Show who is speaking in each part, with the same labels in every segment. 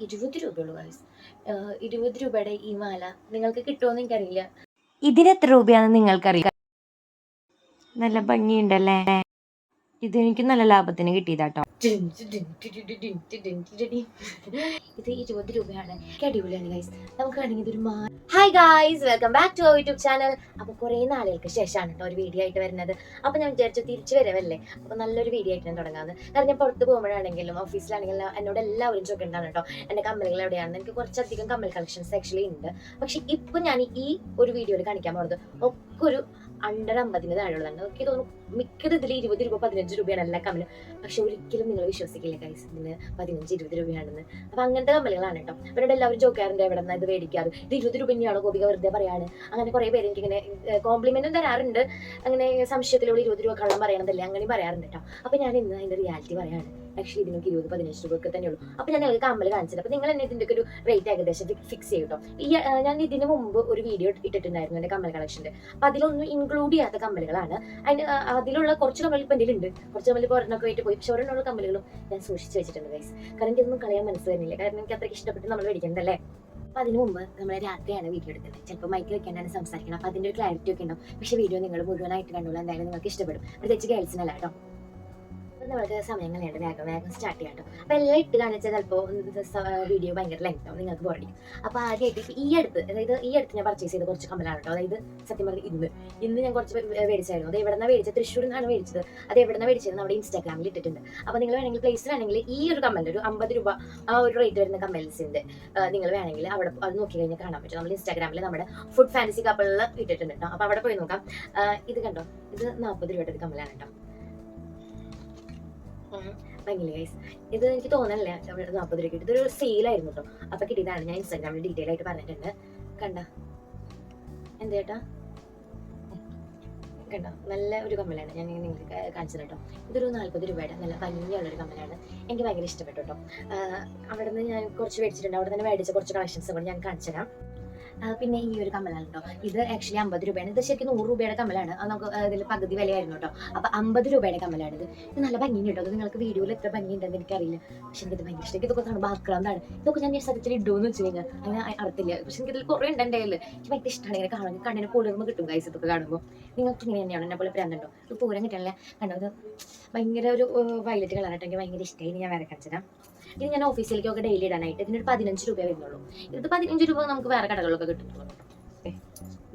Speaker 1: രൂപയുള്ളൂ ഗൈസ്. 20 ഈ മാല നിങ്ങൾക്ക് കിട്ടുമോന്ന് എനിക്കറിയില്ല.
Speaker 2: ഇതിനെത്ര രൂപയാണെന്ന് നിങ്ങൾക്കറിയാം? നല്ല ഭംഗിയുണ്ടല്ലേ? ഇതെനിക്ക് നല്ല ലാഭത്തിന് കിട്ടിയതാട്ടോ.
Speaker 1: ഇത് 20 രൂപയാണ്. അടിപൊളിയാണ് ഗൈസ്. നമുക്ക് വേണമെങ്കിൽ ഇതൊരു hi guys, welcome back to our YouTube channel. അപ്പോൾ കുറേ നാളുകൾക്ക് ശേഷമാണ് കേട്ടോ ഒരു വീഡിയോ ആയിട്ട് വരുന്നത്. അപ്പോൾ ഞാൻ വിചാരിച്ചു തിരിച്ചു വരവല്ലേ, അപ്പോൾ നല്ലൊരു വീഡിയോ ആയിട്ട് ഞാൻ തുടങ്ങാമെന്ന്. കാരണം ഞാൻ പുറത്ത് പോകുമ്പോഴാണെങ്കിലും ഓഫീസിലാണെങ്കിലും എന്നോട് എല്ലാവരും ചോദിക്കേണ്ടതാണ് കേട്ടോ എൻ്റെ കമ്മലുകൾ എവിടെയാണെന്ന്. എനിക്ക് കുറച്ചധികം കമ്മൽ കളക്ഷൻസ് ആക്ച്വലി ഉണ്ട്. പക്ഷെ ഇപ്പം ഞാൻ ഈ ഒരു വീഡിയോയിൽ കാണിക്കാൻ പോകുന്നത് ഒക്കെ ഒരു അണ്ടർ 50 താഴെയുള്ളതാണ്. എനിക്ക് തോന്നുന്നു മിക്കത് ഇതിൽ 20 രൂപ 15 രൂപയാണ് എല്ലാ കമ്മലും. പക്ഷെ ഒരിക്കലും നിങ്ങൾ വിശ്വസിക്കില്ല ഗൈസ്, ഇതിന് 15-20 രൂപയാണെന്ന്. അപ്പൊ അങ്ങനത്തെ കമ്മലുകളാണ് കേട്ടോ. അവരോട് എല്ലാവരും ചോദിക്കാറുണ്ട് എവിടെ നിന്ന് ഇത് മേടിക്കാറ്, ഇത് 20 രൂപ തന്നെയാണോ ഗോപിക വെറുതെ പറയാണ്. അങ്ങനെ കുറെ പേര് എനിക്ക് ഇങ്ങനെ കോംപ്ലിമെന്റും തരാറുണ്ട്. അങ്ങനെ സംശയത്തിലുള്ള 20 രൂപ കള്ളം പറയണതല്ലേ അങ്ങനെ പറയാറുണ്ട് കേട്ടോ. അപ്പൊ ഞാൻ ഇന്ന് അതിന്റെ റിയാലിറ്റി പറയാണ്. ആക്ച്വലി ഇതിനൊക്കെ 20-15 രൂപയൊക്കെ തന്നെയുള്ളൂ. അപ്പോൾ ഞാൻ നിങ്ങൾക്ക് കമ്മൽ കാണിച്ചത്. അപ്പോൾ നിങ്ങൾ തന്നെ ഇതിൻ്റെ ഒരു റേറ്റ് ഏകദേശം ഫിക്സ് ചെയ്യും കേട്ടോ. ഞാൻ ഇതിന് മുമ്പ് ഒരു വീഡിയോ ഇട്ടിട്ടുണ്ടായിരുന്നു എൻ്റെ കമ്മൽ കളക്ഷൻ്റെ. അപ്പോൾ അതിലൊന്നും ഇൻക്ലൂഡ് ചെയ്യാത്ത കമ്മലുകളാണ്. അതിലുള്ള കുറച്ച് കമ്മൽ ഇപ്പം എൻ്റെ ഉണ്ട്. കുറച്ച് കമ്മൽ ഇപ്പോൾ ഒരെണ്ണമൊക്കെ ആയിട്ട് പോയി. പക്ഷെ ഒരെണ്ണമുള്ള കമ്മലുകളും ഞാൻ സൂക്ഷിച്ച് വെച്ചിട്ടുണ്ട് ഗൈസ്. കാരണം ഇതൊന്നും കളയാൻ മനസ്സ് വരുന്നില്ല. കാരണം എനിക്ക് അത്രയ്ക്ക് ഇഷ്ടപ്പെട്ട് നമ്മൾ മേടിക്കുന്നതല്ലേ. അപ്പോൾ അതിന് മുമ്പ് നമ്മൾ രാത്രിയാണ് വീഡിയോ എടുക്കുന്നത്. ചിലപ്പോൾ മൈക്ക് വെക്കാനാണ് സംസാരിക്കണം. അപ്പോൾ അതിൻ്റെ ഒരു ക്ലാരിറ്റി ഒക്കെ ഉണ്ടാവും. പക്ഷേ വീഡിയോ നിങ്ങൾ മുഴുവനായിട്ട് കണ്ടോളൂ. എന്തായാലും നിങ്ങൾക്ക് ഇഷ്ടപ്പെടും. പ്രത്യേകിച്ച് ഗേൾസിനല്ല കേട്ടോ. നമുക്ക് സമയങ്ങളുണ്ട്, വേഗം സ്റ്റാർട്ട് ചെയ്യാം കേട്ടോ. അപ്പോൾ എല്ലാം ഇട്ട് കാണിച്ചാൽ ചിലപ്പോൾ വീഡിയോ ഭയങ്കര ലെങ്ത് ആവും, നിങ്ങൾക്ക് ബോറടിക്കും. അപ്പോൾ ആദ്യമായിട്ട് ഇപ്പോൾ ഈ അടുത്ത് ഞാൻ പർച്ചേസ് ചെയ്ത് കുറച്ച് കമ്മലാണ് കേട്ടോ. അതായത് സത്യം പറഞ്ഞാൽ ഇന്ന് ഞാൻ കുറച്ച് മേടിച്ചായിരുന്നു. അത് എവിടെ നിന്നാണ് മേടിച്ചത്? തൃശ്ശൂരിൽ നിന്നാണ് മേടിച്ചത്. അത് എവിടെ നിന്നാണ് മേടിച്ചത് നമ്മുടെ ഇൻസ്റ്റാഗ്രാമിൽ ഇട്ടിട്ടുണ്ട്. അപ്പോൾ നിങ്ങൾ വേണമെങ്കിൽ പ്ലേസിലാണെങ്കിൽ ഈ ഒരു കമ്മൽ ഒരു 50 രൂപ ആ ഒരു റേറ്റ് വരുന്ന കമ്മൽസിൻ്റെ നിങ്ങൾ വേണമെങ്കിൽ അവിടെ അത് നോക്കി കഴിഞ്ഞാൽ കാണാൻ പറ്റും. നമ്മൾ ഇൻസ്റ്റാഗ്രാമിൽ നമ്മുടെ ഫുഡ് ഫാൻസി കപ്പലിൽ ഇട്ടിട്ടുണ്ട് കേട്ടോ. അപ്പോൾ അവിടെ പോയി നോക്കാം. ഇത് കണ്ടോ, ഇത് 40 രൂപയുടെ കമ്മലാണ് കേട്ടോ. ഭംഗിയില്ല ഗൈസ്. ഇത് എനിക്ക് തോന്നണില്ല 40 രൂപ കിട്ടി. ഇതൊരു സെയിലായിരുന്നു കേട്ടോ. അപ്പൊ കിട്ടിയതാണ്. ഞാൻ ഇൻസ്റ്റാഗ്രാമിൽ ഡീറ്റെയിൽ ആയിട്ട് പറഞ്ഞിട്ടുണ്ട്. കണ്ട എന്തേട്ടാ, കണ്ടോ, നല്ല ഒരു കമ്മലാണ്. ഞാൻ നിങ്ങൾക്ക് കാണിച്ചത് കേട്ടോ. ഇതൊരു 40 രൂപയുടെ നല്ല ഭംഗിയുള്ളൊരു കമ്മലാണ്. എനിക്ക് ഭയങ്കര ഇഷ്ടപ്പെട്ടു കേട്ടോ. അവിടെ നിന്ന് ഞാൻ കുറച്ച് മേടിച്ചിട്ടുണ്ട്. അവിടെ തന്നെ മേടിച്ച കുറച്ച് കളക്ഷൻസ് കൂടെ ഞാൻ കാണിച്ചു തരാം. പിന്നെ ഈ ഒരു കമ്മലാണ് കേട്ടോ. ഇത് ആക്ച്വലി 50 രൂപയാണ്. ഇത് ശരിക്കും 100 രൂപയുടെ കമ്മലാണ്. അത് നമുക്ക് ഇതിൽ പകുതി വിലയായിരുന്നു കേട്ടോ. അപ്പോൾ 50 രൂപയുടെ കമ്മലാണിത്. ഇത് നല്ല ഭംഗിയുണ്ട് കേട്ടോ. അത് നിങ്ങൾക്ക് വീഡിയോയിൽ എത്ര ഭംഗിയുണ്ടെന്ന് എനിക്കറിയില്ല. പക്ഷെ എനിക്കിത് ഭയങ്കര ഇഷ്ടം. ഇതൊക്കെ കാണുമ്പോൾ ബാക്ക്ഗ്രൗണ്ടാണ്. ഇതൊക്കെ ഞാൻ സത്യത്തിൽ ഇടുമെന്ന് വെച്ച് കഴിഞ്ഞാൽ അങ്ങനെ അറിയത്തില്ല. പക്ഷെ എനിക്കിതിൽ കുറേ ഉണ്ട് എൻ്റെ കയ്യിൽ. എനിക്ക് ഭയങ്കര ഇഷ്ടമാണ് ഇങ്ങനെ കാണാൻ. കണ്ണിന് കുളിർമ കിട്ടും ഗൈസ് ഇതൊക്കെ കാണുമ്പോൾ. നിങ്ങൾക്ക് ഇങ്ങനെ തന്നെയാണ് എന്നെ പോലെ പ്രാന്തണ്ടോ? ഇത് പൂരം കിട്ടാനില്ല. കണ്ടോ, ഇത് ഭയങ്കര ഒരു വയലറ്റ് കളറായിട്ട് എനിക്ക് ഭയങ്കര ഇഷ്ടമായി. ഞാൻ വേറെ കാണിച്ചു തരാം. ഇത് ഞാൻ ഓഫീസിലേക്കൊക്കെ ഡെയിലി ഇടാനായിട്ട്. ഇതിനൊരു 15 രൂപ വരുന്നുള്ളൂ. ഇത് 15 രൂപ നമുക്ക് വേറെ കടകളിലൊക്കെ കിട്ടുന്നുള്ളൂ.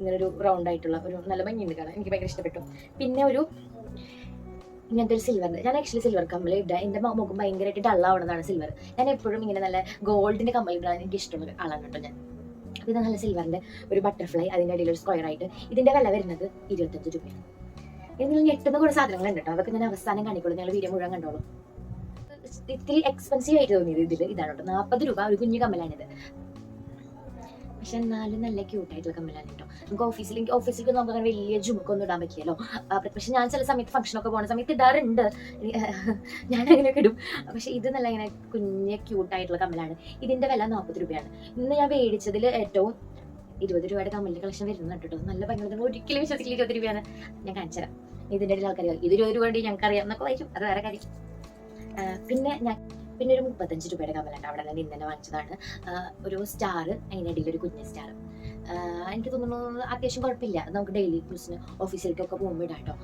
Speaker 1: ഇങ്ങനൊരു റൗണ്ട് ആയിട്ടുള്ള ഒരു നല്ല ഭംഗിയുണ്ട് കാണാൻ. എനിക്ക് ഭയങ്കര ഇഷ്ടപ്പെട്ടു. പിന്നെ ഒരു ഇങ്ങനത്തെ ഒരു സിൽവറിൻ്റെ, ഞാൻ ആക്ച്വലി സിൽവർ കമ്മൽ ഇടുക. എൻ്റെ മുഖം ഭയങ്കരമായിട്ട് ഡള്ളാവണമെന്നാണ് സിൽവർ. ഞാൻ എപ്പോഴും ഇങ്ങനെ നല്ല ഗോൾഡിൻ്റെ കമ്മൽ ഇടാൻ എനിക്ക് ഇഷ്ടമുള്ള ആളാണ് കേട്ടോ ഞാൻ. ഇത് നല്ല സിൽവറിൻ്റെ ഒരു ബട്ടർഫ്ലൈ, അതിൻ്റെ അടിയിൽ ഒരു സ്ക്വയർ ആയിട്ട്. ഇതിൻ്റെ വില വരുന്നത് 25 രൂപയാണ്. ഇതിൽ ഞെട്ടുന്ന കൂടെ സാധനങ്ങളുണ്ട് കേട്ടോ. അതൊക്കെ ഞാൻ അവസാനം കാണിക്കുള്ളൂ. നിങ്ങൾ വീഡിയോ മുഴുവൻ കണ്ടോളൂ. ഇത്തിരി എക്സ്പെൻസീവ് ആയിട്ട് തോന്നിയത് ഇതാണ് കേട്ടോ. 40 രൂപ ഒരു കുഞ്ഞു കമ്മലാണിത്. പക്ഷെ എന്നാലും നല്ല ക്യൂട്ടായിട്ടുള്ള കമ്മലാണ് കേട്ടോ. നമുക്ക് ഓഫീസിലേക്ക് നമുക്ക് അങ്ങനെ വലിയ ജുമുക്കൊന്നും ഇടാൻ പറ്റില്ലല്ലോ. പക്ഷെ ഞാൻ ചില സമയത്ത് ഫംഗ്ഷനൊക്കെ പോകുന്ന സമയത്ത് ഇടാറുണ്ട്. ഞാൻ അങ്ങനെയൊക്കെ ഇടും. പക്ഷെ ഇത് നല്ല ഇങ്ങനെ കുഞ്ഞ് ക്യൂട്ടായിട്ടുള്ള കമ്മലാണ്. ഇതിൻ്റെ വില 40 രൂപയാണ്. ഇന്ന് ഞാൻ മേടിച്ചതിൽ ഏറ്റവും 20 രൂപയുടെ കമ്മലിൻ്റെ കളക്ഷൻ വരുന്നുണ്ട് കേട്ടോ. നല്ല ഭയങ്കര ഒരിക്കലും വിശ്വസിക്കില്ല 20 രൂപയാണ്. ഞാൻ കാണിച്ചു തരാം. ഇതിൻ്റെ ഇടയിൽ ആൾക്കാർ ഇത് 20 രൂപ വേണ്ടി ഞങ്ങൾക്ക് അറിയാം എന്നൊക്കെ വായിക്കും. അത് വേറെ കാര്യം. പിന്നെ ഒരു 35 രൂപയുടെ കമ്മലുണ്ട്. അവിടെ നിന്ന് ഇന്ന് തന്നെ വാങ്ങിച്ചതാണ്. ഒരു സ്റ്റാർ, അതിനിടയിൽ ഒരു കുഞ്ഞ് സ്റ്റാർ. എനിക്ക് തോന്നുന്നു അത്യാവശ്യം കുഴപ്പമില്ല. നമുക്ക് ഡെയിലി യൂസിന് ഓഫീസിലേക്കൊക്കെ പോകുമ്പോൾ ഇടാം കേട്ടോ.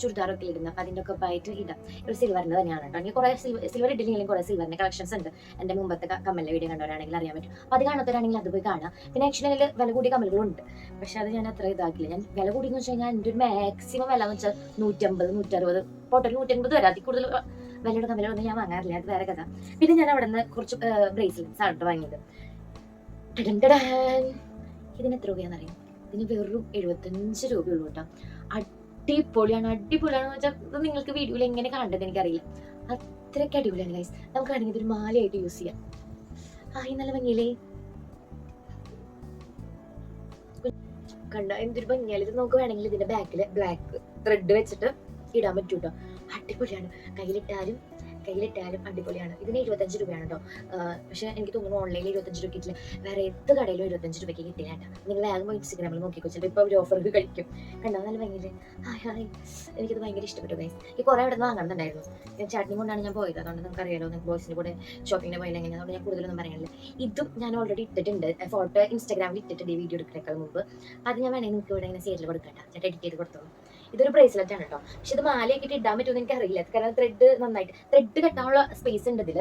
Speaker 1: ചുരിദാറൊക്കെ ഇടുന്നത്. അപ്പോൾ അതിൻ്റെ ഒക്കെ ആയിട്ട് ഇടാം. ഒരു സിൽവറിൻ്റെ തന്നെയാണ് കേട്ടോ. എനിക്ക് കുറേ സിൽവർ ഇട്ടില്ലെങ്കിലും കുറേ സിൽവറിൻ്റെ കളക്ഷൻസ് ഉണ്ട്. എൻ്റെ മുമ്പത്തെ കമ്മലിൻ്റെ വീഡിയോ കണ്ടവരാണെങ്കിൽ അറിയാൻ പറ്റും. അപ്പോൾ അത് കാണാത്തവരാണെങ്കിൽ അത് പോയി കാണാം. പിന്നെ ആക്ച്വലി അതിൽ വില കൂടിയ കമ്മലുകളുണ്ട്. പക്ഷെ അത് ഞാൻ അത്ര ഇതാക്കില്ല. ഞാൻ വില കൂടിയെന്ന് വെച്ച് കഴിഞ്ഞാൽ എൻ്റെ ഒരു മാക്സിമം വില എന്ന് വെച്ചാൽ 150, 160, പോട്ടൽ 180 വരെ. അതിൽ കൂടുതൽ വിലയുടെ കമ്മലൊന്നും ഞാൻ വാങ്ങാറില്ല. അത് വേറെ കഥ. പിന്നെ ഞാൻ അവിടെ നിന്ന് കുറച്ച് ബ്രേസ്ലെറ്റ്സ് ആണ് വാങ്ങിയത്. ഇതിന് എത്ര രൂപയാണെന്നറിയാം? ഇതിന് വെറും 75 രൂപയുള്ളൂ കേട്ടോ. അടിപൊളിയാണെന്ന് വെച്ചാൽ ഇത് നിങ്ങൾക്ക് വീഡിയോയിൽ എങ്ങനെ കാണേണ്ടത് എനിക്കറിയില്ല. അത്രയ്ക്ക് അടിപൊളിയാണ് ഗൈസ്. നമുക്ക് വേണമെങ്കിൽ ഇതൊരു മാലയായിട്ട് യൂസ് ചെയ്യാം. ഈ നല്ല ഭംഗിയില്ലേ? കണ്ട എന്തൊരു ഭംഗിയാലും. ഇത് നമുക്ക് വേണമെങ്കിൽ ഇതിന്റെ ബാക്കിൽ ബ്ലാക്ക് ത്രെഡ് വെച്ചിട്ട് ഇടാൻ പറ്റും കേട്ടോ. അടിപൊളിയാണ്. കയ്യിലിട്ടാലും കയ്യിലിട്ടാലും അടിപൊളിയാണ്. ഇതിന് 25 രൂപയാണ് കേട്ടോ. പക്ഷേ എനിക്ക് തോന്നുന്നു ഓൺലൈനിൽ 25 രൂപ കിട്ടില്ല, വേറെ ഏത് കടയിലും 25 രൂപയ്ക്ക് കിട്ടില്ല കേട്ടോ. നിങ്ങൾ വേഗം ഇൻസ്റ്റാഗ്രാമിൽ നോക്കിക്കോ, ചിലപ്പോൾ ഇപ്പോൾ ഒരു ഓഫർക്ക് കഴിക്കും. കണ്ടോ നല്ല ഭംഗിയില്ലേ? ഹായ് ഹായ്, എനിക്കത് ഭയങ്കര ഇഷ്ടപ്പെട്ടു ഗൈസ്. ഈ കുറേ ഇവിടെ നിന്ന് വാങ്ങുന്നുണ്ടായിരുന്നു. ചട്നി കൊണ്ടാണ് ഞാൻ പോയത്, അതുകൊണ്ട് നിങ്ങൾക്ക് അറിയാലോ, നിങ്ങൾക്ക് ബോയ്സിൻ്റെ കൂടെ ഷോപ്പിങ്ങിന് പോയാൽ എങ്ങനെയാണ്, അതുകൊണ്ട് ഞാൻ കൂടുതലൊന്നും പറയാനില്ല. ഇതും ഞാൻ ഓൾറെഡി ഇട്ടിട്ടുണ്ട്, ഫോട്ടോ ഇൻസ്റ്റാഗ്രാമിൽ ഇട്ടിട്ടുണ്ട് ഈ വീഡിയോ എടുക്കുന്നേക്കാൾ മുമ്പ്. അത് ഞാൻ വേണമെങ്കിൽ നിങ്ങൾക്ക് ഇവിടെ ഇങ്ങനെ സൈഡിൽ കൊടുക്കട്ടെ, ചേട്ടാ എഡിറ്റ് ചെയ്ത് കൊടുത്തോളൂ. ഇതൊരു ബ്രേസ്ലെറ്റ് ആണ് കേട്ടോ. പക്ഷെ ഇത് മാലയാക്കിയിട്ട് ഇടാൻ പറ്റുമെന്ന് എനിക്ക് അറിയില്ല, കാരണം ത്രെഡ് നന്നായിട്ട് ത്രെഡ് കെട്ടാനുള്ള സ്പേസ് ഉണ്ട് ഇതിൽ.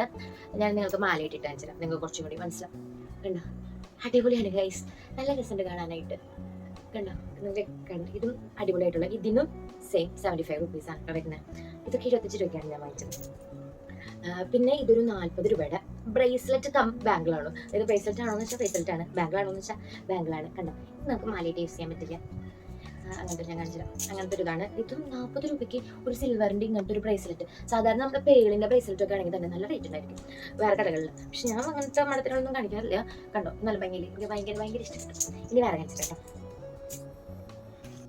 Speaker 1: ഞാൻ നിങ്ങൾക്ക് മാലയിട്ട് ഇട്ട് അയച്ചു തരാം, നിങ്ങൾക്ക് കുറച്ചും കൂടി മനസ്സിലാവും. കണ്ടോ അടിപൊളിയാണ് ഗൈസ്, നല്ല രസമുണ്ട് കാണാനായിട്ട്. കണ്ടോ നിങ്ങൾക്ക് കണ്ടോ, ഇതും അടിപൊളിയായിട്ടുള്ള. ഇതിനും സെയിം 75 റുപ്പീസാണ് കേട്ടോ വരുന്നത്. ഇതൊക്കെ 25 രൂപയ്ക്കാണ് ഞാൻ വാങ്ങിച്ചത്. പിന്നെ ഇതൊരു 40 രൂപയുടെ ബ്രേസ്ലെറ്റ് കം ബാങ്കിളാണ്. ഇത് ബ്രേസ്ലെറ്റ് ആണോ എന്ന് വെച്ചാൽ ബ്രേസ്ലെറ്റ് ആണ്, ബാങ്കിളാണോ എന്ന് വെച്ചാൽ ബാങ്കിളാണ്. കണ്ടോ ഇത് നമുക്ക് മാലയിട്ട് യൂസ് ചെയ്യാൻ പറ്റില്ല, അങ്ങനത്തെ ഞാൻ കാണിച്ചു തരാം. അങ്ങനത്തെ ഒരു ഇതാണ്. ഇതും 40 രൂപയ്ക്ക് ഒരു സിൽവറിൻ്റെ ഇങ്ങനത്തെ ഒരു ബ്രേസ്ലെറ്റ്. സാധാരണ നമ്മുടെ പേളിൻ്റെ ബ്രേസ്ലെറ്റ് ഒക്കെ ആണെങ്കിൽ തന്നെ നല്ല റേറ്റ് ഉണ്ടായിരിക്കും വേറെ കടകളിൽ. പക്ഷെ ഞാൻ അങ്ങനത്തെ മടത്തിനൊന്നും കാണിക്കാറില്ല. കണ്ടോ നല്ല ഭംഗിയിൽ, എനിക്ക് ഭയങ്കര ഇഷ്ടപ്പെട്ടു. ഇനി വേറെ കാണിച്ചിട്ട് കേട്ടോ.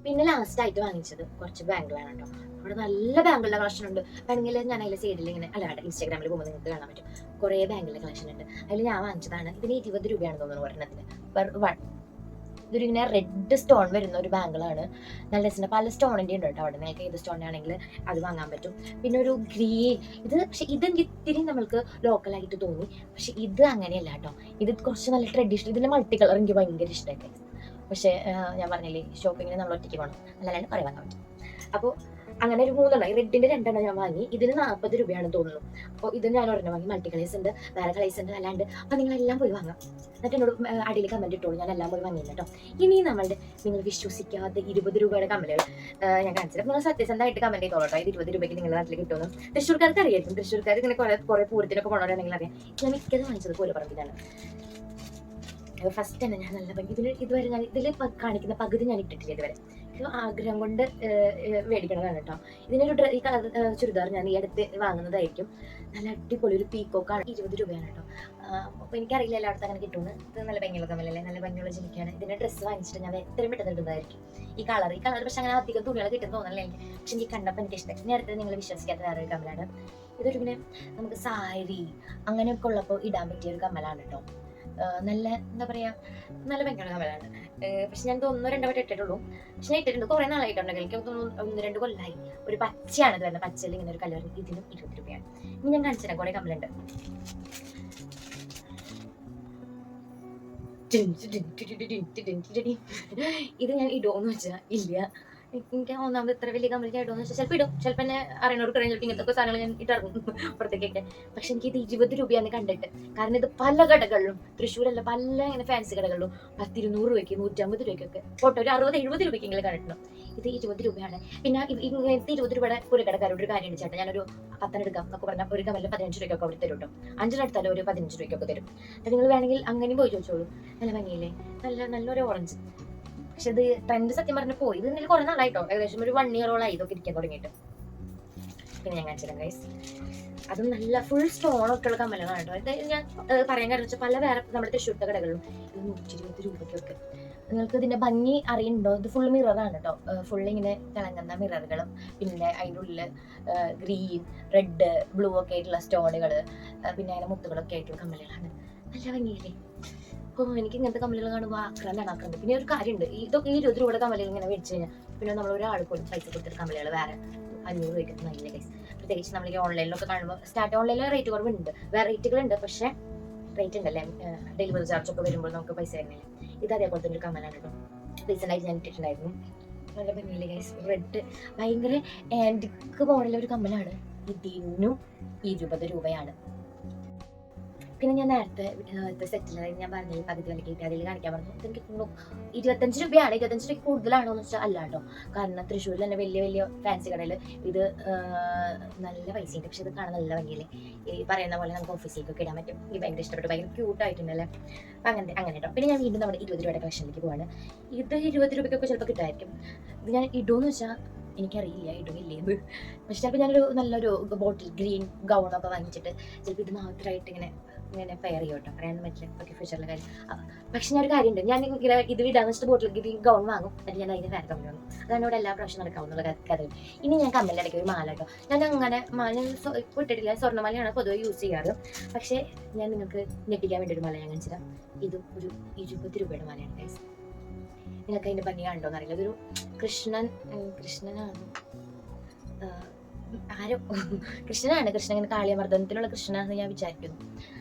Speaker 1: പിന്നെ ലാസ്റ്റ് ആയിട്ട് വാങ്ങിച്ചത് കുറച്ച് ബാങ്കിളാണ് കേട്ടോ. അവിടെ നല്ല ബാങ്കിളുടെ കളക്ഷൻ ഉണ്ട്. വേണമെങ്കിൽ ഞാൻ അതിലെ സൈഡിൽ ഇങ്ങനെ അല്ലാണ്ട് ഇൻസ്റ്റാഗ്രാമിൽ പോകുമ്പോൾ നിങ്ങൾക്ക് കാണാൻ പറ്റും, കുറേ ബാങ്കിളുടെ കളക്ഷൻ ഉണ്ട്. അതിൽ ഞാൻ വാങ്ങിച്ചതാണ്. ഇതിന് 20 രൂപയാണെന്ന് തോന്നുന്നു ഒരെണ്ണത്തിന് പെർ വൺ. ഇതൊരു ഇങ്ങനെ റെഡ് സ്റ്റോൺ വരുന്ന ഒരു ബാങ്കിളാണ്. നല്ല രസമുണ്ട്, പല സ്റ്റോണിൻ്റെ ഉണ്ട് കേട്ടോ അവിടെ. നിങ്ങൾക്ക് ഏത് സ്റ്റോൺ ആണെങ്കിൽ അത് വാങ്ങാൻ പറ്റും. പിന്നെ ഒരു ഗ്രീൻ, ഇത് പക്ഷെ ഇതെനിക്ക് ഇത്തിരി നമ്മൾക്ക് ലോക്കലായിട്ട് തോന്നി, പക്ഷെ ഇത് അങ്ങനെയല്ല കേട്ടോ. ഇത് കുറച്ച് നല്ല ട്രഡീഷണൽ. ഇതിൻ്റെ മൾട്ടി കളർ എനിക്ക് ഭയങ്കര ഇഷ്ടമായി. പക്ഷേ ഞാൻ പറഞ്ഞില്ലേ, ഷോപ്പിങ്ങിന് നമ്മൾ ഒറ്റയ്ക്ക് പോകണം, അല്ലാണ്ട് കുറേ വാങ്ങാൻ പറ്റും. അപ്പോൾ അങ്ങനെ ഒരു 3 ഈ റെഡിൻ്റെ 2 ഞാൻ വാങ്ങി. ഇതിന് 40 രൂപയാണെന്ന് തോന്നുന്നു. അപ്പോൾ ഇത് ഞാൻ ഒരെണ്ണം വാങ്ങി. മൾട്ടി കളേഴ്സ് ഉണ്ട്, വേറെ കളേഴ്സ് ഉണ്ട്, അല്ലാണ്ട്. അപ്പോൾ നിങ്ങളെല്ലാം പോയി വാങ്ങാം. എന്നിട്ട് എന്നോട് അടിയിൽ കമൻറ്റ് ഇട്ടോളൂ, ഞാൻ എല്ലാം പോയി വാങ്ങിയില്ല കേട്ടോ. ഇനി നിങ്ങൾ വിശ്വസിക്കാതെ 20 രൂപയുടെ കമ്മലുകൾ ഞാൻ കാണിച്ചിട്ട് നിങ്ങൾ സത്യസന്ധമായിട്ട് കമൻറ്റ് ചെയ്തോളൂ കേട്ടോ. ഇത് 20 രൂപയ്ക്ക് നിങ്ങളുടെ നാട്ടിൽ കിട്ടുമെന്ന്. തൃശ്ശൂർക്കാർക്ക് അറിയായിരിക്കും, തൃശ്ശൂർക്കാർ ഇങ്ങനെ കുറേ പൂരത്തിനൊക്കെ പോകണമെങ്കിൽ അറിയാം. ഞാൻ മിക്കത് വാങ്ങിച്ചത് പൂരപ്പറമ്പിലാണ്. ഫസ്റ്റ് തന്നെ ഞാൻ നല്ല ഭംഗി ഇതുവരെ ഞാൻ ഇതിൽ കാണിക്കുന്ന പകുതി ഞാൻ ഇട്ടിട്ടില്ല ഇതുവരെ. ആഗ്രഹം കൊണ്ട് മേടിക്കണതാണ് കേട്ടോ. ഇതിനൊരു ഈ കളർ ചുരിദാർ ഞാൻ ഈ അടുത്ത് വാങ്ങുന്നതായിരിക്കും. നല്ല അടിപൊളി ഒരു പീക്കോക്കാണ്. 20 രൂപയാണ് കേട്ടോ. അപ്പോൾ എനിക്കറിയില്ല എല്ലായിടത്തും അങ്ങനെ കിട്ടുമെന്ന്. ഇത് നല്ല ഭംഗിയുള്ള കമ്മലല്ലേ, നല്ല ഭംഗിയുള്ള ജിനിക്കാണ്. ഇതിൻ്റെ ഡ്രസ്സ് വാങ്ങിച്ചിട്ട് ഞാൻ എത്രയും പെട്ടെന്ന് ഇടുന്നതായിരിക്കും. ഈ കളർ പക്ഷെ അങ്ങനെ അധികം തുണികൾ കിട്ടുന്ന തോന്നല്ലേ എനിക്ക്. പക്ഷെ എനിക്ക് കണ്ടപ്പോൾ എനിക്ക് ഇഷ്ടമായി. ഇനി അടുത്തത് നിങ്ങൾ വിശ്വസിക്കാത്ത വേറൊരു കമ്മലാണ്. ഇതൊരു ഇങ്ങനെ നമുക്ക് സാരി അങ്ങനെയൊക്കെ ഉള്ളപ്പോൾ ഇടാൻ പറ്റിയ ഒരു കമ്മലാണ് കേട്ടോ. നല്ല എന്താ പറയുക, നല്ല ഭംഗിയുള്ള കമ്മലാണ്. പക്ഷെ ഞാൻ 1-2 വട്ടം ഇട്ടിട്ടുള്ളൂ. പക്ഷെ ഞാൻ ഇട്ടിട്ടുണ്ട് കുറേ നാളായിട്ടുണ്ടെങ്കിൽ, എനിക്ക് തോന്നുന്നു 1-2 കൊല്ലമായി. ഒരു പച്ചയാണ് ഇത് വരുന്നത്, പച്ചയിൽ ഇങ്ങനെ ഒരു കലർ. ഇതിനും 20 രൂപയാണ്. ഇനി ഞാൻ കാണിച്ചു തരാം കുറേ കമ്മലുണ്ട്. ഇത് ഞാൻ ഇടുമോന്ന് വെച്ചാൽ ഇല്ല. എനിക്ക് ഒന്നാമത് ഇത്ര വലിയ കമ്പനി ആയിട്ടോന്ന് വെച്ചാൽ ചിലപ്പോൾ ഇടും, ചിലപ്പോൾ എന്നെ അറിയണവർക്ക് കഴിഞ്ഞിട്ട് ഇങ്ങനത്തെ സാധനങ്ങൾ ഞാൻ ഇട്ടിറങ്ങും പുറത്തേക്കൊക്കെ. പക്ഷെ എനിക്ക് ഇത് 20 രൂപയാണ് കണ്ടിട്ട്. കാരണം ഇത് പല കടകളിലും, തൃശ്ശൂരല്ല പല ഇങ്ങനെ ഫാൻസി കടകളിലും 10-200 രൂപയ്ക്ക് 150 രൂപയ്ക്കൊക്കെ ഫോട്ടോ ഒരു 60-70 രൂപയ്ക്കെങ്കിലും കണ്ടിട്ടുണ്ടോ. ഇത് 20 രൂപയാണ്. പിന്നെ ഇങ്ങനത്തെ 20 രൂപയുടെ പുരക്കടക്കാരോട് ഒരു കാര്യം ചേട്ടാ, ഞാനൊരു 10 എടുക്കാം എന്നൊക്കെ പറഞ്ഞാൽ ഒരു കമ്മലിൽ 15 രൂപയ്ക്കൊക്കെ അവർ തരും കേട്ടോ. 5 എടുത്താലും ഒരു 15 രൂപയ്ക്കൊക്കെ തരും. അപ്പം നിങ്ങൾ വേണമെങ്കിൽ അങ്ങനെയും പോയി ചോദിച്ചോളൂ. നല്ല ഭംഗിയില്ലേ, നല്ലൊരു ഓറഞ്ച്. പക്ഷെ ഇത് ട്രെൻഡ് സത്യം പറഞ്ഞ് പോയി. ഇത് ഇതിൽ കുറേ നാളായിട്ടോ, ഏകദേശം ഒരു 1 ഇയറോളായി ഇതൊക്കെ ഇരിക്കാൻ തുടങ്ങിയിട്ട്. പിന്നെ ഞാൻ കാണിച്ചില്ല ഗൈസ്, അതും നല്ല ഫുൾ സ്റ്റോണൊക്കെ ഉള്ള കമ്മലുകളാണ് കേട്ടോ. ഇത് ഞാൻ പറയാൻ കാരണം വെച്ചാൽ പല വേറെ നമ്മുടെ തൃശ്ശൂർത്തെ കടകളിലും ഇത് 120 രൂപയ്ക്കൊക്കെ. നിങ്ങൾക്ക് ഇതിന്റെ ഭംഗി അറിയുന്നുണ്ടോ? ഇത് ഫുൾ മിററാണ് കേട്ടോ. ഫുൾ ഇങ്ങനെ തിളങ്ങുന്ന മിററുകളും പിന്നെ അതിൻ്റെ ഉള്ളിൽ ഗ്രീൻ, റെഡ്, ബ്ലൂ ഒക്കെ ആയിട്ടുള്ള സ്റ്റോണുകൾ, പിന്നെ അങ്ങനെ മുത്തുകളൊക്കെ ആയിട്ടുള്ള കമ്മലുകളാണ്. നല്ല ഭംഗിയില്ലേ? എനിക്ക് ഇങ്ങനത്തെ കമ്മലുകൾ കാണുമ്പോൾ ആക്രാന്താണ്. പിന്നെ ഒരു കാര്യമുണ്ട്, ഇതൊക്കെ 20 രൂപയുടെ കമ്മലുകൾ ഇങ്ങനെ മേടിച്ചു കഴിഞ്ഞാൽ പിന്നെ നമ്മൾ ഒരാൾ പോലും പൈസ കൊടുത്തിട്ട് കമ്മലുകൾ വേറെ 500 രൂപയ്ക്ക് നല്ല ഗൈസ്. പ്രത്യേകിച്ച് നമ്മൾ ഈ ഓൺലൈനിലൊക്കെ കാണുമ്പോൾ ഓൺലൈനിൽ റേറ്റ് കുറവുണ്ട്, വേറെ റേറ്റുകളുണ്ട്, പക്ഷേ റേറ്റ് ഉണ്ടല്ലേ, ഡെലിവറി ചാർജ് ഒക്കെ വരുമ്പോൾ നമുക്ക് പൈസ തരുന്നില്ല. ഇത് അതേപോലെ തന്നെ ഒരു കമ്മലാണ് കേട്ടോ. റീസെൻ്റായിട്ട് ഞാൻ ഇട്ടിട്ടുണ്ടായിരുന്നു. നല്ല ഭംഗിയില്ലേ ഗൈസ്, റെഡ് ഭയങ്കര ആൻറ്റിക് മോഡലൊരു കമ്മലാണ്. ഇതിനും 20 രൂപയാണ്. പിന്നെ ഞാൻ നേരത്തെ സെറ്റിൽ ഞാൻ പറഞ്ഞില്ല പകുതി വിലക്ക് കിട്ടി, അതിൽ കാണിക്കാൻ പറഞ്ഞു. എനിക്ക് തോന്നുന്നു 25 രൂപയാണ്. 25 രൂപയ്ക്ക് കൂടുതലാണോ എന്ന് വെച്ചാൽ അല്ല കേട്ടോ. കാരണം തൃശ്ശൂരിൽ തന്നെ വലിയ ഫാൻസി കടയിൽ ഇത് നല്ല പൈസയുണ്ട്. പക്ഷെ ഇത് കാണാൻ നല്ല ഭംഗിയില്ലേ, ഈ പറയുന്ന പോലെ നമുക്ക് ഓഫീസിലേക്കൊക്കെ ഇടാൻ പറ്റും. ഈ ഭയങ്കര ഇഷ്ടപ്പെട്ടു, ഭയങ്കര ക്യൂട്ടായിട്ടുണ്ടല്ലേ. അങ്ങനെ കേട്ടോ. പിന്നെ ഞാൻ വീണ്ടും നമ്മുടെ 20 രൂപയുടെ കളക്ഷനിലേക്ക് പോവാണ്. ഇത് 20 രൂപയ്ക്കൊക്കെ ചിലപ്പോൾ കിട്ടുമായിരിക്കും. ഇത് ഞാൻ ഇടുമെന്ന് വെച്ചാൽ എനിക്കറിയില്ല ഇടുമില്ലേന്ന്. പക്ഷെ ചിലപ്പോൾ ഞാനൊരു നല്ലൊരു ബോട്ടിൽ ഗ്രീൻ ഗൗണൊക്കെ വാങ്ങിച്ചിട്ട് ചിലപ്പോൾ ഇത് മാത്രമായിട്ട് ഇങ്ങനെ ഇങ്ങനെ പെയർ ചെയ്യും കേട്ടോ, പറയാനൊന്നും പറ്റില്ല, ഓക്കെ ഫ്യൂച്ചറിലെ കാര്യം. പക്ഷെ ഞാൻ ഒരു കാര്യമുണ്ട്, ഞാൻ ഇങ്ങനെ ഇത് വിടാന്ന് വെച്ചിട്ട് ബോട്ടിലേക്ക് ഗൗൺ വാങ്ങും, എന്നിട്ട് ഞാൻ അതിന് വേറെ കമ്മൽ വന്നു. അതാണ് ഇവിടെ എല്ലാ പ്രാവശ്യം നടക്കാവുന്നുള്ള കഥ. ഇനി ഞാൻ കമ്മലിൻ്റെ ഇടയ്ക്ക് ഒരു മാല കേട്ടോ, ഞാൻ അങ്ങനെ മാല ഇട്ടിട്ടില്ല, സ്വർണ്ണമാലയാണ് പൊതുവെ യൂസ് ചെയ്യാറ്. പക്ഷേ ഞാൻ നിങ്ങൾക്ക് ഞെട്ടിക്കാൻ വേണ്ടി ഒരു മാല ഞാൻ കാണിച്ചിടാം. ഇത് ഒരു 20 രൂപയുടെ മാലയാണ് ഗൈസ്. നിങ്ങൾക്ക് അതിൻ്റെ ഭംഗി കണ്ടോന്ന് അറിയില്ല. ഇതൊരു കൃഷ്ണനാണ്, ആരോ കൃഷ്ണനാണ്, കൃഷ്ണൻ ഇങ്ങനെ കാളിയമർദ്ദനത്തിലുള്ള കൃഷ്ണനാണെന്ന് ഞാൻ വിചാരിക്കുന്നു.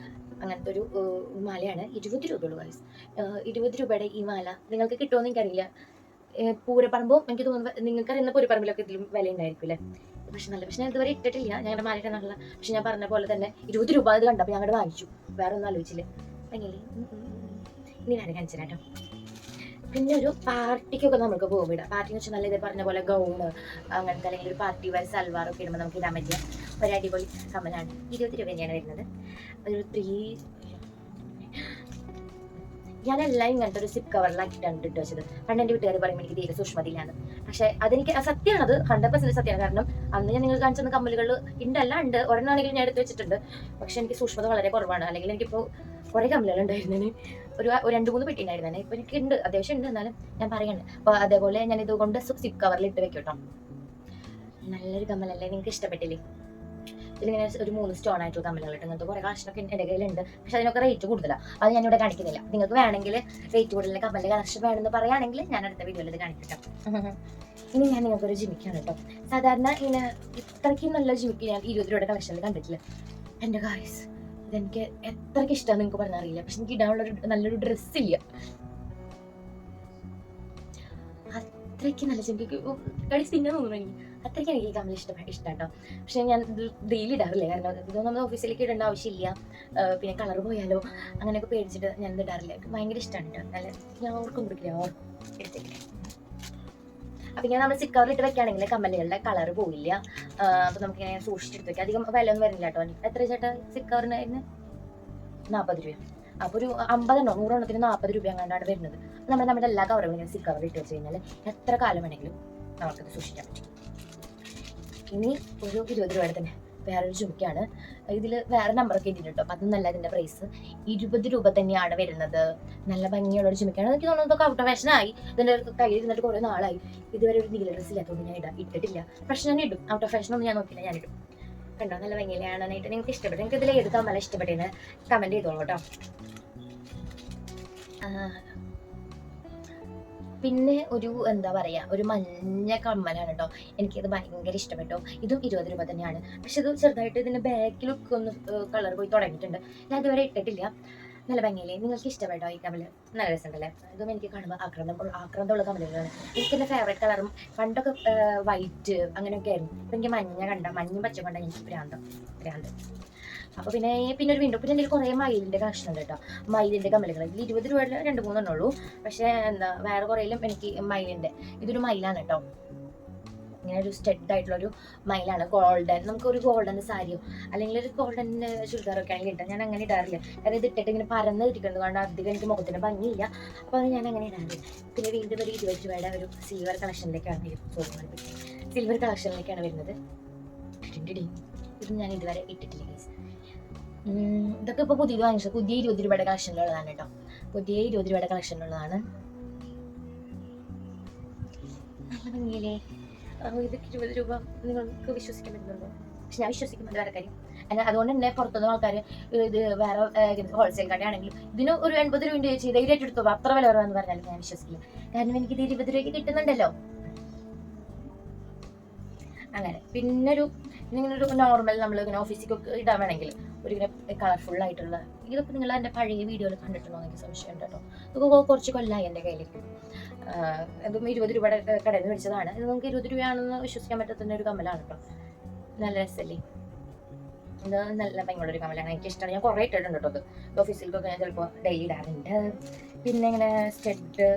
Speaker 1: അങ്ങനത്തെ ഒരു മാലയാണ്. 20 രൂപയുള്ളൂ ഗൈസ്. 20 രൂപയുടെ ഈ മാല നിങ്ങൾക്ക് കിട്ടുമോ എന്ന് എനിക്കറിയില്ല. പൂരപ്പറമ്പും എനിക്ക് തോന്നുന്നു നിങ്ങൾക്കറിയുന്ന പൂരപ്പറമ്പിലൊക്കെ ഇതിലും വില ഉണ്ടായിരിക്കും അല്ലേ. പക്ഷെ ഞാൻ ഇതുവരെ ഇട്ടിട്ടില്ല, ഞങ്ങളുടെ മാലയുടെ നല്ല. പക്ഷെ ഞാൻ പറഞ്ഞ പോലെ തന്നെ 20 രൂപ ഇത് കണ്ടപ്പോൾ ഞങ്ങളുടെ വാങ്ങിച്ചു, വേറെ ഒന്നും ആലോചിച്ചില്ല. ഭംഗിയില്ലേ? ഇനി വേറെ കാണിച്ചു കേട്ടോ. പിന്നെ ഒരു പാർട്ടിക്കൊക്കെ നമുക്ക് പോകും ഇടാം. പാർട്ടി എന്ന് വെച്ചാൽ നല്ല ഇതേ പറഞ്ഞ പോലെ ഗൗണ് അങ്ങനത്തെ, അല്ലെങ്കിൽ ഒരു പാർട്ടി വെയർ സൽവാറൊക്കെ ഇടുമ്പോൾ നമുക്ക് ഇടാൻ പറ്റിയ ഒരു അടിപൊളി കമ്മലാണ്. 20 രൂപ തന്നെയാണ് വരുന്നത്. ഒരു 3 ഞാനെല്ലാം ഇങ്ങനത്തെ ഒരു സിപ്പ് കവറിലാക്കിയിട്ടാണ് ഇട്ട് വെച്ചത്. പണ്ട് എൻ്റെ വീട്ടുകാർ പറയുമ്പോൾ എനിക്ക് തീരെ സൂക്ഷ്മതയിലാണ്. പക്ഷെ അതെനിക്ക് സത്യമാണ്, അത് 100% സത്യമാണ്. കാരണം അന്ന് ഞാൻ നിങ്ങൾ കാണിച്ചെന്ന കമ്മലുകൾ ഉണ്ട്, ഒരെണ്ണാണെങ്കിലും ഞാൻ എടുത്ത് വെച്ചിട്ടുണ്ട്. പക്ഷെ എനിക്ക് സൂക്ഷ്മത വളരെ കുറവാണ്. അല്ലെങ്കിൽ എനിക്കിപ്പോൾ കുറേ കമ്മലുകൾ ഉണ്ടായിരുന്നതിന് ഒരു 2-3 പെട്ടി ഉണ്ടായിരുന്നേ. ഇപ്പൊ എനിക്ക് ഉണ്ട്, അത്യാവശ്യം ഉണ്ട്, എന്നാലും ഞാൻ പറയണേ. അപ്പൊ അതേപോലെ ഞാൻ ഇതുകൊണ്ട് സിപ്പ് കവറിൽ ഇട്ട് വെക്കും കേട്ടോ. നല്ലൊരു കമ്മലല്ലേ, നിങ്ങൾക്ക് ഇഷ്ടപ്പെട്ടില്ലേ? ഇതിലിങ്ങനെ ഒരു 3 സ്റ്റോൺ ആയിട്ടുള്ള കമ്മലുകൾ ഇട്ട് അങ്ങനത്തെ കുറേ കളക്ഷനൊക്കെ എൻ്റെ കയ്യിലുണ്ട്. പക്ഷെ അതിനൊക്കെ റേറ്റ് കൂടുതലാണ്, അത് ഞാനിവിടെ കാണിക്കുന്നില്ല. നിങ്ങൾക്ക് വേണമെങ്കിൽ റേറ്റ് കൂടുതലുള്ള കമ്മലിൻ്റെ കളക്ഷൻ വേണമെന്ന് പറയുകയാണെങ്കിൽ ഞാൻ അടുത്ത വീഡിയോയിൽ ഇത് കാണിക്കാം. ഇനി ഞാൻ നിങ്ങൾക്കൊരു ജിമിക്കാണ് കേട്ടോ. സാധാരണ ഇങ്ങനെ ഇത്രയ്ക്കും നല്ല ജിമിക്ക് ഞാൻ 20 രൂപയുടെ കളക്ഷനിൽ കണ്ടിട്ടില്ല എൻ്റെ ഗായ്സ്. ഇതെനിക്ക് എത്രയ്ക്ക് ഇഷ്ടമാണെന്ന് നിങ്ങൾക്ക് പറഞ്ഞറിയില്ല. പക്ഷെ എനിക്ക് ഇടാനുള്ളൊരു നല്ലൊരു ഡ്രസ്സില്ല, അത്രയ്ക്ക് നല്ല ജിമിക്ക് കളിച്ച് തിന്നാൻ തോന്നുന്നു എനിക്ക്. അത്രയ്ക്ക് എനിക്ക് ഈ കമ്മൽ ഇഷ്ടം കേട്ടോ. പക്ഷെ ഞാൻ ഇത് ഡെയിലി ഇടാറില്ല, കാരണം ഇതൊന്നും നമ്മൾ ഓഫീസിലേക്ക് ഇടേണ്ട ആവശ്യമില്ല. പിന്നെ കളർ പോയാലോ അങ്ങനെയൊക്കെ പേടിച്ചിട്ട് ഞാൻ ഇത് ഇടാറില്ല. എനിക്ക് ഭയങ്കര ഇഷ്ടമാണ് കേട്ടോ. നല്ല ഞാൻ ഓർക്കും കൊടുക്കില്ല, എടുത്തില്ല. അപ്പം ഇങ്ങനെ നമ്മൾ സിക്കവറിൽ ഇട്ട് വെക്കുകയാണെങ്കിൽ കമ്മലുകളുടെ കളർ പോയില്ല. അപ്പം നമുക്ക് ഇങ്ങനെ സൂക്ഷിച്ചെടുത്ത് വെക്കാം. അധികം വില ഒന്നും വരുന്നില്ല കേട്ടോ. എത്ര ചേട്ടാ സിക്കവറിനായിരുന്നു? 40 രൂപ. അപ്പോൾ ഒരു 50 100 40 രൂപ അങ്ങാണ്ടാണ് വരുന്നത്. നമ്മൾ നമ്മുടെ എല്ലാ കവറുകളും ഇങ്ങനെ സിക്കവറിൽ ഇട്ട് വെച്ച് കഴിഞ്ഞാൽ എത്ര കാലം വേണമെങ്കിലും നമുക്കത് സൂക്ഷിക്കാൻ പറ്റും. ഇനി ഒരു 20 രൂപയുടെ തന്നെ വേറൊരു ചുമക്കാണ്. ഇതിൽ വേറെ നമ്പറൊക്കെ ഇട്ടിട്ടുണ്ട് കേട്ടോ. അപ്പം അതൊന്നല്ല ഇതിൻ്റെ പ്രൈസ്. 20 രൂപ തന്നെയാണ് വരുന്നത്. നല്ല ഭംഗിയുള്ളൊരു ചുമക്കാണ്. എനിക്ക് തോന്നുന്നത് ഔട്ട് ഓഫ് ഫാഷനായി. ഇതിൻ്റെ കയ്യിൽ ഇരുന്നിട്ട് കുറേ നാളായി. ഇതുവരെ ഒരു നീല ഡ്രസ്സ് ഇല്ലാത്തതുകൊണ്ട് ഞാൻ ഇട്ടിട്ടില്ല. പക്ഷെ ഞാൻ ഇടും. ഔട്ട് ഓഫ് ഫാഷനൊന്നും ഞാൻ നോക്കില്ല, ഞാൻ ഇടും. കണ്ടോ നല്ല ഭംഗിയിലാണാനായിട്ട്. നിങ്ങൾക്ക് ഇഷ്ടപ്പെട്ടു? നിങ്ങൾക്ക് ഇതിൽ ഏത് കമ്മല ഇഷ്ടപ്പെട്ടെന്ന് കമൻറ്റ് ചെയ്തോളൂ കേട്ടോ. പിന്നെ ഒരു എന്താ പറയുക, ഒരു മഞ്ഞ കമ്മലാണ് കേട്ടോ. എനിക്കത് ഭയങ്കര ഇഷ്ടപ്പെട്ടു. ഇതും 20 രൂപ തന്നെയാണ്. പക്ഷെ ഇത് ചെറുതായിട്ട് ഇതിൻ്റെ ബാക്കിലൊക്കെ ഒന്ന് കളർ പോയി തുടങ്ങിയിട്ടുണ്ട്. ഞാൻ ഇതുവരെ ഇട്ടിട്ടില്ല. നല്ല ഭംഗിയില്ലേ? നിങ്ങൾക്ക് ഇഷ്ടപ്പെട്ടോ ഈ കമ്മൽ? നല്ല രസമുണ്ടല്ലേ? ഇതും എനിക്ക് കാണുമ്പോൾ ആക്രാന്തമുള്ള കമ്മലുകളാണ്. എനിക്ക് എൻ്റെ ഫേവറേറ്റ് കളറും പണ്ടൊക്കെ വൈറ്റ് അങ്ങനെയൊക്കെ ആയിരുന്നു. ഇപ്പം എനിക്ക് മഞ്ഞയും പച്ച കണ്ട എനിക്ക് ഭ്രാന്ത്. അപ്പോൾ പിന്നെ ഒരു വീണ്ടും പിന്നെ എൻ്റെ കുറേ മയിലിൻ്റെ കളക്ഷൻ ഉണ്ട് കേട്ടോ. മയിലിൻ്റെ കമ്മലുകൾ ഇതിൽ 20 രൂപയുടെ 2-3 ഉള്ളൂ. പക്ഷേ വേറെ കുറേയിലും എനിക്ക് മയിലിൻ്റെ, ഇതൊരു മയിലാണ് കേട്ടോ. ഇങ്ങനെ ഒരു സ്റ്റെഡ് ആയിട്ടുള്ളൊരു മയിലാണ്. ഗോൾഡൻ, നമുക്കൊരു ഗോൾഡൻ സാരിയോ അല്ലെങ്കിൽ ഒരു ഗോൾഡൻ ചുരിദാറൊക്കെ ആണെങ്കിൽ ഇട്ടാൽ ഞാൻ അങ്ങനെ ഇടാറില്ല. കാരണം ഇത് ഇട്ടിട്ട് ഇങ്ങനെ പരന്ന് ഇരിക്കുന്നത് കൊണ്ട് അധികം എനിക്ക് മുഖത്തിന് ഭംഗിയില്ല. അപ്പോൾ അത് ഞാൻ അങ്ങനെ ഇടാറില്ല. പിന്നെ വീണ്ടും ഒരു 20 രൂപയുടെ ഒരു സിൽവർ കളക്ഷനിലേക്കാണ് വരുന്നത്. ഇതും ഞാൻ ഇതുവരെ ഇട്ടിട്ടില്ല ഗൈസ്. ഇതൊക്കെ ഇപ്പോൾ പുതിയത് വാങ്ങിച്ചത്. പുതിയ 20 രൂപയുടെ കളക്ഷനിലുള്ളതാണ് കേട്ടോ. പുതിയ 20 രൂപയുടെ കളക്ഷനിലുള്ളതാണ്. നല്ല ഭംഗിയില്ലേ? ഇതൊക്കെ 20 രൂപ നിങ്ങൾക്ക് വിശ്വസിക്കാൻ പറ്റുന്നുണ്ടോ? പക്ഷെ ഞാൻ വിശ്വസിക്കുന്നത് വേറെ കാര്യം. അതുകൊണ്ട് തന്നെ പുറത്തുനിന്ന് ആൾക്കാർ ഇത് വേറെ ഹോൾസെയിൽ കടയാണെങ്കിലും ഇതിന് ഒരു 80 രൂപ ചെയ്ത് ധൈര്യമായിട്ട് എടുത്തോ, അത്ര വില കുറവാന്ന് പറഞ്ഞാൽ ഞാൻ വിശ്വസിക്കില്ല. കാരണം എനിക്കിത് 20 രൂപയ്ക്ക് കിട്ടുന്നുണ്ടല്ലോ. അങ്ങനെ പിന്നെ ഇങ്ങനെ ഒരു നോർമൽ നമ്മളിങ്ങനെ ഓഫീസിലേക്കൊക്കെ ഇടാൻ വേണമെങ്കിൽ ഒരു ഇങ്ങനെ കളർഫുൾ ആയിട്ടുള്ള ഇതൊക്കെ നിങ്ങൾ എൻ്റെ പഴയ വീഡിയോയിൽ കണ്ടിട്ടുണ്ടോ എന്ന് എനിക്ക് സംശയമുണ്ട് കേട്ടോ. ഇതൊക്കെ കുറച്ച് കൊല്ലമായി എൻ്റെ കയ്യിലേക്ക്. ഇതും 20 രൂപയുടെ കടയിൽ നിന്ന് മേടിച്ചതാണ്. ഇത് നമുക്ക് 20 രൂപയാണെന്ന് വിശ്വസിക്കാൻ പറ്റാത്ത ഒരു കമ്മലാണ് കേട്ടോ. നല്ല രസമല്ലേ? ഇത് നല്ല ഭംഗിയുള്ളൊരു കമ്മലാണ്, എനിക്ക് ഇഷ്ടമാണ്. ഞാൻ കുറേ ഇട്ടിട്ടുണ്ട് കേട്ടോ. ഇത് ഓഫീസിലേക്കൊക്കെ ഞാൻ ചിലപ്പോൾ ഡെയിലി ഇടാറുണ്ട്. പിന്നെ ഇങ്ങനെ സ്റ്റഡ്,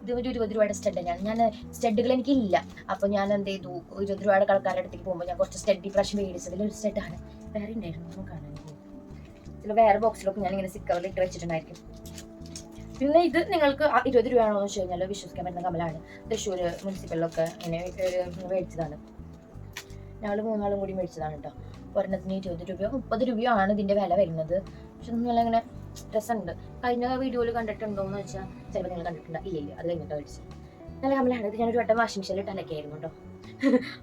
Speaker 1: ഇത് ഒരു 20 രൂപയുടെ സ്റ്റഡ് തന്നെയാണ്. ഞാൻ സ്റ്റഡുകൾ എനിക്കില്ല. അപ്പോൾ ഞാൻ എന്ത് ചെയ്തു, 20 രൂപയുടെ കളക്കാരുടെ അടുത്തേക്ക് പോകുമ്പോൾ ഞാൻ കുറച്ച് സ്റ്റഡ് പ്രാവശ്യം മേടിച്ചതിൽ ഒരു സ്റ്റഡാണ്. വേറെ ഉണ്ടായിരുന്നു, നമുക്ക് കാണാൻ ചില വേറെ ബോക്സിലൊക്കെ ഞാൻ ഇങ്ങനെ സിക്കവറിൽ ഇട്ട് വെച്ചിട്ടുണ്ടായിരിക്കും. പിന്നെ ഇത് നിങ്ങൾക്ക് 20 രൂപയാണോ എന്ന് വെച്ച് കഴിഞ്ഞാൽ വിശ്വസിക്കാൻ പറ്റുന്ന കമ്മലാണ്. തൃശ്ശൂർ മുനിസിപ്പലിലൊക്കെ ഇങ്ങനെ മേടിച്ചതാണ്. ഞങ്ങൾ 3 ആളും കൂടി മേടിച്ചതാണ് കേട്ടോ. ഒരെണ്ണത്തിന് 20 രൂപയോ 30 രൂപയോ ആണ് ഇതിൻ്റെ വില വരുന്നത്. പക്ഷെ നല്ല ഇങ്ങനെ രസമുണ്ട്. കഴിഞ്ഞ വീഡിയോയിൽ കണ്ടിട്ടുണ്ടോ എന്ന് വെച്ചാൽ ചിലപ്പോൾ നിങ്ങൾ കണ്ടിട്ടുണ്ടോ? ഇല്ല, അത് കഴിഞ്ഞിട്ട് മേടിച്ചു. നല്ല കമ്മലാണ്. ഇത് ഞാനൊരു വട്ടം വാഷിംഗ് മെഷീനിൽ ഇട്ടലൊക്കെയായിരുന്നു കേട്ടോ.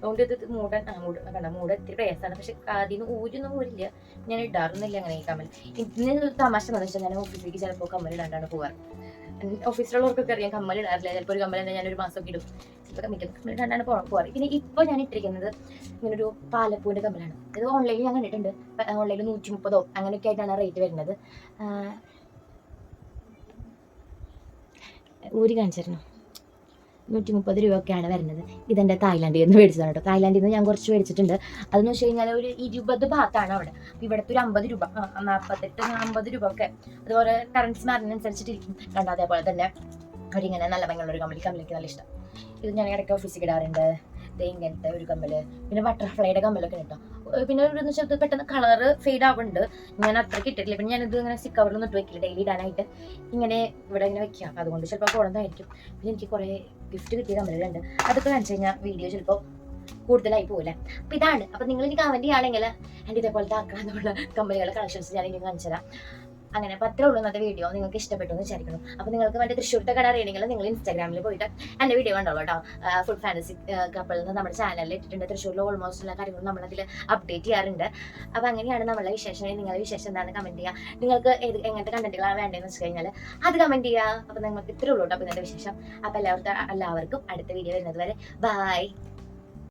Speaker 1: അതുകൊണ്ട് ഇത് മൂട് ഇത്തിരി പ്രയാസമാണ്. പക്ഷെ ആദ്യം ഊരൊന്നും ഊരില്ല, ഞാൻ ഇടാറുന്നില്ല അങ്ങനെ ഈ കമ്മൽ. ഇന്ന് തമാശ എന്ന് വെച്ചാൽ ഞാൻ ഓഫീസിലേക്ക് ചിലപ്പോൾ കമ്മൽ ഇടാണ്ടാണ് പോവാറ്. ഓഫീസിലുള്ളവർക്കൊക്കെ അറിയാം കമ്മൽ ഇടാറില്ല. ചിലപ്പോൾ ഒരു കമ്മൽ തന്നെ ഞാനൊരു മാസമൊക്കെ ഇടും. ചിലപ്പോൾ മിക്ക കമ്മൽ ഇടാണ്ടാണ് പോവാറ്. പിന്നെ ഇപ്പോൾ ഞാൻ ഇട്ടിരിക്കുന്നത് ഇങ്ങനൊരു പാലപ്പൂവിൻ്റെ കമ്മലാണ്. ഇത് ഓൺലൈനിൽ ഞാൻ കണ്ടിട്ടുണ്ട്. ഓൺലൈനിൽ 130 അങ്ങനെയൊക്കെ ആയിട്ടാണ് റേറ്റ് വരുന്നത്. ഊരി കാണിച്ചിരുന്നു. 130 രൂപയൊക്കെയാണ് വരുന്നത്. ഇതെൻ്റെ തായ്ലാൻഡിൽ നിന്ന് മേടിച്ചതാണ് കേട്ടോ. തായ്ലാൻഡിൽ നിന്ന് ഞാൻ കുറച്ച് മേടിച്ചിട്ടുണ്ട്. അതെന്ന് വെച്ച് കഴിഞ്ഞാൽ ഒരു 20 ഭാഗത്താണ് അവിടെ. ഇവിടുത്തെ ഒരു 50 രൂപ, 48 50 രൂപ ഒക്കെ. അതുപോലെ കറൻസി മാറുന്നതനുസരിച്ചിട്ടിരിക്കും. കണ്ടോ അതേപോലെ തന്നെ അവരിങ്ങനെ നല്ല ഭംഗിയുള്ളൊരു കമ്മലിക്ക് നല്ല ഇഷ്ടം. ഇത് ഞാൻ ഇടയ്ക്ക് ഓഫീസിൽ ഇടാറുണ്ട്. ഇങ്ങനത്തെ ഒരു കമ്മല്, പിന്നെ ബട്ടർഫ്ലൈയുടെ കമ്മലൊക്കെ കേട്ടോ. പിന്നെ ഒരു വെച്ചാൽ പെട്ടെന്ന് കളറ് ഫെയ്ഡ് ആവുന്നുണ്ട്. ഞാൻ അത്രയ്ക്ക് ഇട്ടിട്ടില്ല. പിന്നെ ഞാനിത് ഇങ്ങനെ സ്റ്റിക്ക് കവറിലൊന്നും ഇട്ട് വെക്കില്ല, ഡെയിലി ഇടാനായിട്ട് ഇങ്ങനെ ഇവിടെ ഇങ്ങനെ വെക്കുക. അപ്പം അതുകൊണ്ട് ചിലപ്പോൾ പോകുന്നതായിരിക്കും. പിന്നെ എനിക്ക് കുറേ ഗിഫ്റ്റ് കിട്ടിയ കമ്മലുകളുണ്ട്. അതൊക്കെ കാണിച്ചു കഴിഞ്ഞാൽ വീഡിയോ ചിലപ്പോൾ കൂടുതലായി പോകില്ലേ. അപ്പം ഇതാണ്. അപ്പം നിങ്ങൾ ഇനി കമൻറ്റ് ചെയ്യുകയാണെങ്കിൽ എൻ്റെ ഇതേപോലത്തെ ആക്കണമെന്നുള്ള കമ്മലുകളുടെ കളക്ഷൻസ് ഞാൻ ഇനി കാണിച്ചു തരാം. അങ്ങനെ അപ്പോൾ അത്രേ ഉള്ളൂ ഇന്നത്തെ വീഡിയോ. നിങ്ങൾക്ക് ഇഷ്ടപ്പെട്ടു എന്ന് വിചാരിക്കുന്നു. അപ്പോൾ നിങ്ങൾക്ക് മറ്റേ തൃശ്ശൂരത്തെ കട അറിയണമെങ്കിൽ നിങ്ങൾ ഇൻസ്റ്റാഗ്രാമിൽ പോയിട്ട് എൻ്റെ വീഡിയോ കണ്ടോളൂ കേട്ടോ. ഫുഡ് ഫാൻറ്റസി കപ്പിളിൽ നിന്ന് നമ്മുടെ ചാനലിൽ ഇട്ടിട്ടുണ്ട്. തൃശ്ശൂരിൽ ഓൾമോസ്റ്റ് എല്ലാ കാര്യങ്ങളും നമ്മളതിൽ അപ്ഡേറ്റ് ചെയ്യാറുണ്ട്. അപ്പോൾ അങ്ങനെയാണ് നമ്മളെ വിശേഷം. നിങ്ങളുടെ വിശേഷം എന്താണ് കമൻറ്റ് ചെയ്യുക. നിങ്ങൾക്ക് എങ്ങനത്തെ കണ്ടന്റുകളാണ് വേണ്ടതെന്ന് വെച്ച് കഴിഞ്ഞാൽ അത് കമൻറ്റ് ചെയ്യുക. അപ്പോൾ നിങ്ങൾക്ക് ഇത്രേ ഉള്ളൂ കേട്ടോ അപ്പോൾ ഇന്നത്തെ വിശേഷം. അപ്പോൾ എല്ലാവർക്കും അടുത്ത വീഡിയോ വരുന്നത് വരെ ബൈ.